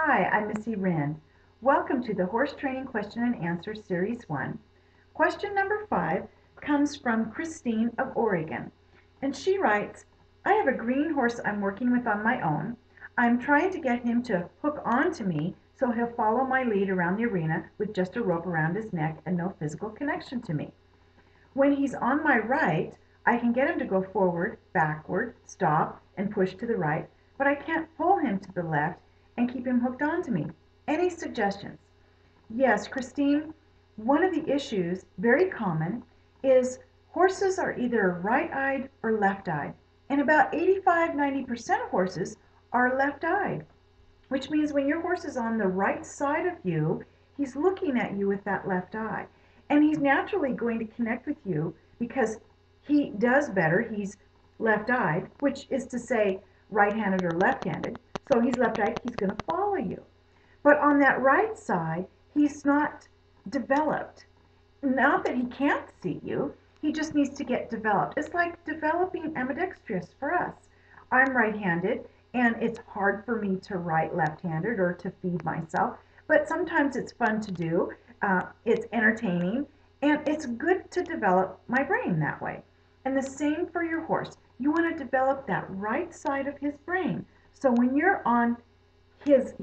Hi, I'm Missy Wryn. Welcome to the Horse Training Question and Answer Series 1. Question number 5 comes from Christine of Oregon. And she writes, I have a green horse I'm working with on my own. I'm trying to get him to hook onto me so he'll follow my lead around the arena with just a rope around his neck and no physical connection to me. When he's on my right, I can get him to go forward, backward, stop, and push to the right, but I can't pull him to the left and keep him hooked onto me. Any suggestions? Yes, Christine, one of the issues, very common, is horses are either right-eyed or left-eyed. And about 85-90% of horses are left-eyed, which means when your horse is on the right side of you, he's looking at you with that left eye. And he's naturally going to connect with you because he does better. He's left-eyed, which is to say right-handed or left-handed. So he's left-eyed, he's going to follow you. But on that right side, he's not developed. Not that he can't see you, he just needs to get developed. It's like developing ambidextrous for us. I'm right-handed, and it's hard for me to write left-handed or to feed myself, but sometimes it's fun to do. It's entertaining, and it's good to develop my brain that way. And the same for your horse. You want to develop that right side of his brain. So when you're on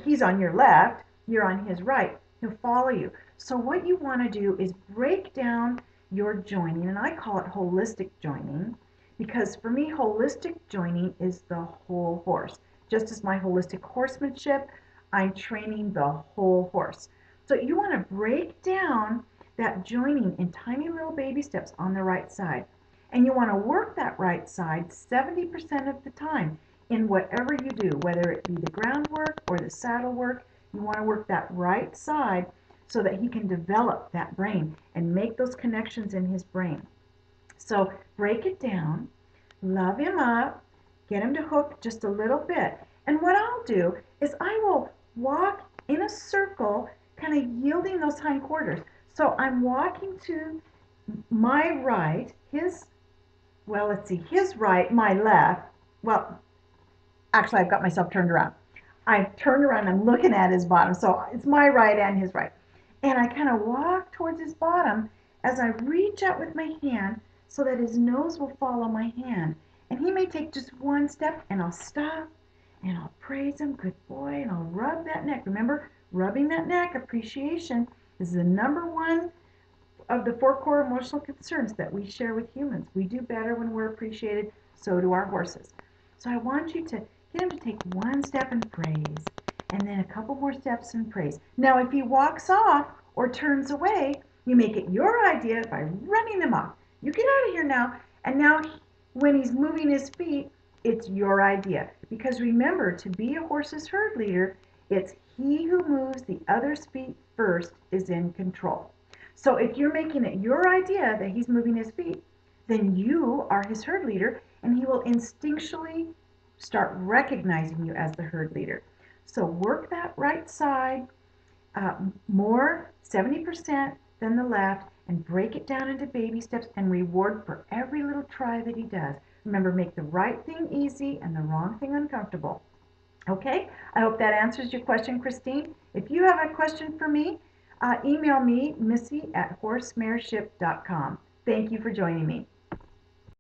he's on your left, you're on his right, he'll follow you. So what you want to do is break down your joining, and I call it holistic joining, because for me, holistic joining is the whole horse. Just as my holistic horsemanship, I'm training the whole horse. So you want to break down that joining in tiny little baby steps on the right side. And you want to work that right side 70% of the time in whatever you do, whether it be the groundwork or the saddle work. You want to work that right side so that he can develop that brain and make those connections in his brain. So break it down, love him up, get him to hook just a little bit. And what I'll do is I will walk in a circle, kind of yielding those hindquarters. So I'm walking to my right, his right, my left. Well, actually, I've got myself turned around. I've turned around, I'm looking at his bottom. So it's my right and his right. And I kind of walk towards his bottom as I reach out with my hand so that his nose will follow my hand. And he may take just one step, and I'll stop and I'll praise him, good boy, and I'll rub that neck. Remember, rubbing that neck, appreciation, is the number one of the 4 core emotional concerns that we share with humans. We do better when we're appreciated, so do our horses. So I want you to get him to take one step and praise, and then a couple more steps and praise. Now, if he walks off or turns away, you make it your idea by running him off. You get out of here now, and now when he's moving his feet, it's your idea. Because remember, to be a horse's herd leader, it's he who moves the other's feet first is in control. So if you're making it your idea that he's moving his feet, then you are his herd leader, and he will instinctually start recognizing you as the herd leader. So work that right side more, 70% than the left, and break it down into baby steps and reward for every little try that he does. Remember, make the right thing easy and the wrong thing uncomfortable. Okay, I hope that answers your question, Christine. If you have a question for me, email me, missy@horsemareship.com. Thank you for joining me.